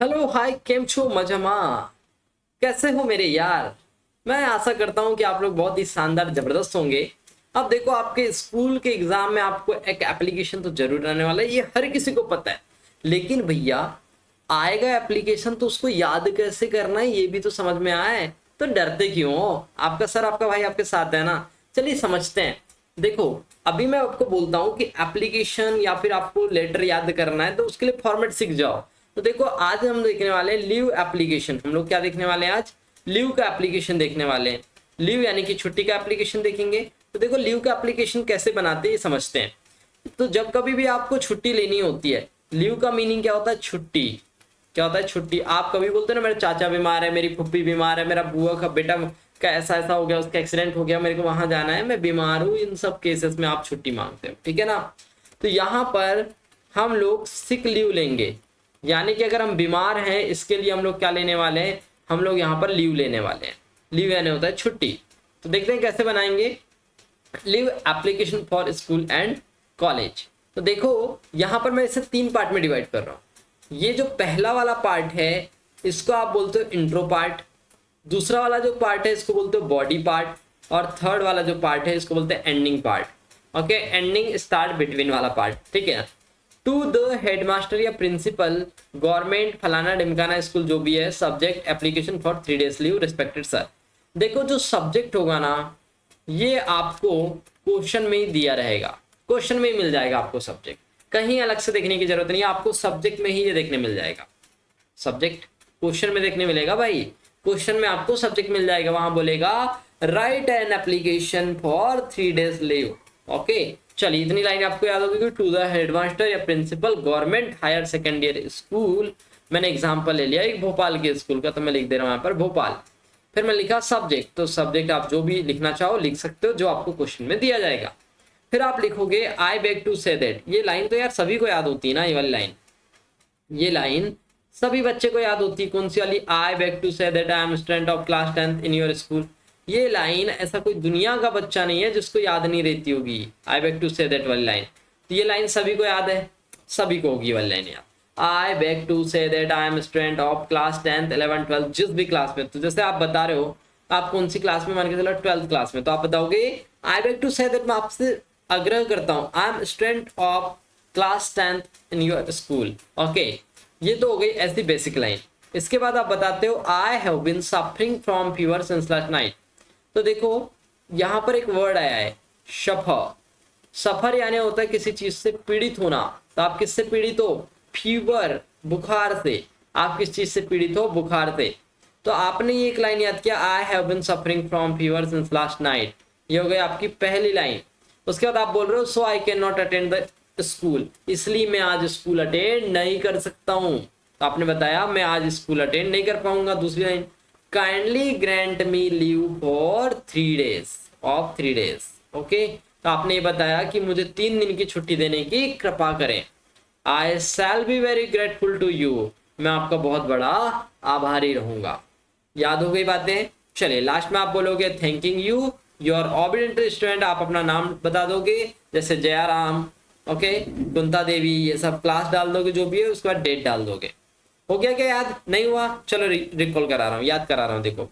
Hello hi केम छो मजमा। कैसे हो मेरे यार। मैं आशा करता हूँ कि आप लोग बहुत ही शानदार जबरदस्त होंगे। अब देखो आपके स्कूल के एग्जाम में आपको एक एप्लीकेशन तो जरूर आने वाला है, ये हर किसी को पता है। लेकिन भैया आएगा एप्लीकेशन तो उसको याद कैसे करना है ये भी तो समझ में आए। तो डरते क्यों हो? आपका सर आपका भाई आपके साथ है ना। चलिए समझते हैं। देखो अभी मैं आपको बोलता हूँ कि एप्लीकेशन या फिर आपको लेटर याद करना है तो उसके लिए फॉर्मेट सीख जाओ। तो देखो आज हम देखने वाले हैं लीव एप्लीकेशन। हम लोग क्या देखने वाले हैं आज? लीव का एप्लीकेशन देखने वाले हैं। लीव यानी कि छुट्टी का एप्लीकेशन देखेंगे। तो देखो लीव का एप्लीकेशन कैसे बनाते हैं ये समझते हैं। तो जब कभी भी आपको छुट्टी लेनी होती है, लीव का मीनिंग क्या होता है? छुट्टी। क्या होता है? छुट्टी। आप कभी बोलते हैं ना मेरे चाचा बीमार है, मेरी फुप्पी बीमार है, मेरा बुआ का बेटा का ऐसा ऐसा हो गया, उसका एक्सीडेंट हो गया, मेरे को वहां जाना है, मैं बीमार हूँ, इन सब केसेस में आप छुट्टी मांगते हो, ठीक है ना। तो यहाँ पर हम लोग सिक लीव लेंगे। यानी कि अगर हम बीमार हैं इसके लिए हम लोग क्या लेने वाले हैं? हम लोग यहाँ पर लीव लेने वाले हैं। लीव यानी होता है छुट्टी। तो देखते हैं कैसे बनाएंगे leave application for school and college. तो देखो यहाँ पर मैं इसे 3 पार्ट में डिवाइड कर रहा हूँ। ये जो पहला वाला पार्ट है इसको आप बोलते हो इंट्रो पार्ट। दूसरा वाला जो पार्ट है इसको बोलते हो बॉडी पार्ट। और थर्ड वाला जो पार्ट है इसको बोलते हैं ending part. Okay, ending start between वाला पार्ट, ठीक है। टू द हेडमास्टर या प्रिंसिपल गवर्नमेंट फलाना ढिमकाना स्कूल जो भी है, subject application for 3 days leave respected sir. देखो जो सब्जेक्ट होगा ना ये आपको क्वेश्चन में ही दिया रहेगा, क्वेश्चन में ही मिल जाएगा आपको सब्जेक्ट। कहीं अलग से देखने की जरूरत नहीं है, आपको सब्जेक्ट में ही ये देखने मिल जाएगा। सब्जेक्ट क्वेश्चन में देखने मिलेगा भाई। क्वेश्चन में आपको सब्जेक्ट मिल जाएगा, वहां बोलेगा write an application for 3 days leave. Okay, चलिए इतनी लाइन आपको याद होगी कि टू द हेडमास्टर या principal government higher secondary school. मैंने एग्जांपल ले लिया एक भोपाल के स्कूल का, तो मैं लिख दे रहा हूं यहाँ पर भोपाल। फिर मैं लिखा सब्जेक्ट, तो सब्जेक्ट आप जो भी लिखना चाहो लिख सकते हो जो आपको क्वेश्चन में दिया जाएगा। फिर आप लिखोगे I beg to say that. ये लाइन तो यार सभी को याद होती है ना, ये वाली लाइन। ये लाइन सभी बच्चे को याद होती है। कौन सी वाली? I beg to say that I am student of class 10th in your school. ये लाइन ऐसा कोई दुनिया का बच्चा नहीं है जिसको याद नहीं रहती होगी I beg to say that वाली लाइन। तो ये लाइन सभी को याद है, सभी को होगी वाली लाइन याद। I beg to say that I am student of class 10th 11th 12th, जिस भी क्लास में। तो जैसे आप बता रहे हो आप कौन सी क्लास में, मान के चलो 12th क्लास में, तो आप बताओगे I beg to say that मैं आपसे आग्रह करता हूँ I am student of class 10th in your school. Okay, ये तो हो गई ऐसी बेसिक लाइन। इसके बाद आप बताते हो I have been suffering from fever since last night. तो देखो यहाँ पर एक वर्ड आया है सफर। सफर यानी होता है किसी चीज से पीड़ित होना। तो आप किससे पीड़ित हो? फीवर, बुखार से। आप किस चीज से पीड़ित हो? बुखार से। तो आपने ये एक लाइन याद किया I have been suffering from fever since last night. ये हो गई आपकी पहली लाइन। उसके बाद आप बोल रहे हो so I can not attend the school, इसलिए मैं आज स्कूल अटेंड नहीं कर सकता हूं। तो आपने बताया मैं आज स्कूल अटेंड नहीं कर पाऊंगा। दूसरी line kindly grant me leave for 3 days of 3 days। Okay, तो आपने ये बताया कि मुझे 3 दिन की छुट्टी देने की कृपा करें। I shall be very grateful to you, मैं आपका बहुत बड़ा आभारी रहूंगा। याद हो गई बातें? चलिए लास्ट में आप बोलोगे thanking you your obedient student. आप अपना नाम बता दोगे, जैसे जया राम, ओके, कुंता देवी, ये सब क्लास डाल दोगे जो भी है, उसके बाद डेट डाल दोगे। हो गया क्या याद? नहीं हुआ? चलो रिकॉल करा रहा हूँ, याद करा रहा हूँ। देखो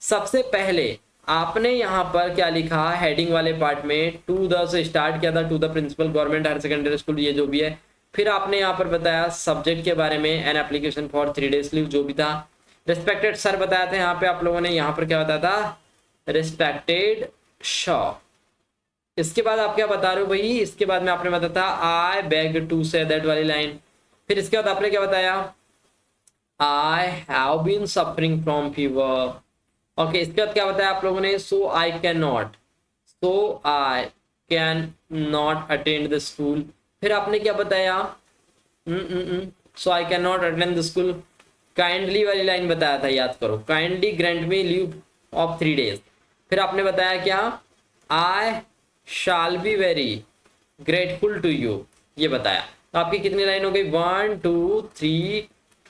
सबसे पहले आपने यहाँ पर क्या लिखा, हेडिंग वाले पार्ट में टू द से स्टार्ट किया था, to the principal government higher secondary school, ये जो भी है। फिर आपने यहाँ पर बताया सब्जेक्ट के बारे में N application for 3 days leave जो भी था। रिस्पेक्टेड सर बताया था यहाँ पे आप लोगों ने, यहाँ पर क्या बताया था? रिस्पेक्टेड शॉ। इसके बाद आप क्या बता रहे हो भाई? इसके बाद में आपने बताया था I beg to say that वाली लाइन। फिर इसके बाद आपने क्या बताया? I have been suffering from fever. Okay, इसके बाद क्या बताया आप लोगों ने? So I can not, so I can not attend the school. फिर आपने क्या बताया? So I can not attend the school. Kindly वाली लाइन बताया था, याद करो, kindly grant me leave of 3 days। फिर आपने बताया क्या? I shall be very grateful to you, ये बताया। तो आपकी कितनी लाइन हो गई? 1 2 3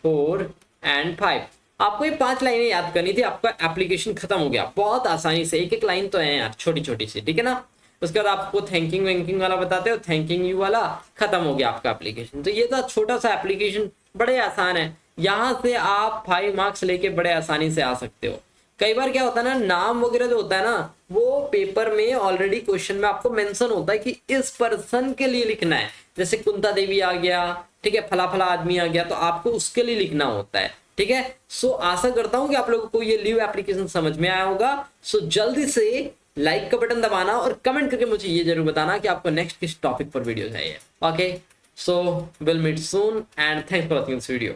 4 एंड 5। आपको ये 5 लाइनें याद करनी थी, आपका एप्लीकेशन खत्म हो गया बहुत आसानी से। एक एक लाइन तो है यार, छोटी छोटी सी, ठीक है ना। उसके बाद आपको थैंकिंग वैंकिंग वाला बताते हो, थैंकिंग यू वाला, खत्म हो गया आपका एप्लीकेशन। तो ये था छोटा सा एप्लीकेशन, बड़े आसान है। यहाँ से आप 5 मार्क्स लेके बड़े आसानी से आ सकते हो। कई बार क्या होता है ना, नाम वगैरह जो होता है ना, वो पेपर में ऑलरेडी क्वेश्चन में आपको मेंशन होता है कि इस पर्सन के लिए लिखना है। जैसे कुंता देवी आ गया, ठीक है, फला फला आदमी आ गया, तो आपको उसके लिए लिखना होता है। ठीक है, सो आशा करता हूं कि आप लोगों को ये लीव एप्लीकेशन समझ में आया होगा। सो जल्दी से लाइक का बटन दबाना और कमेंट करके मुझे ये जरूर बताना कि आपको नेक्स्ट किस टॉपिक पर वीडियो चाहिए। Okay, so will meet soon and thanks for watching this video.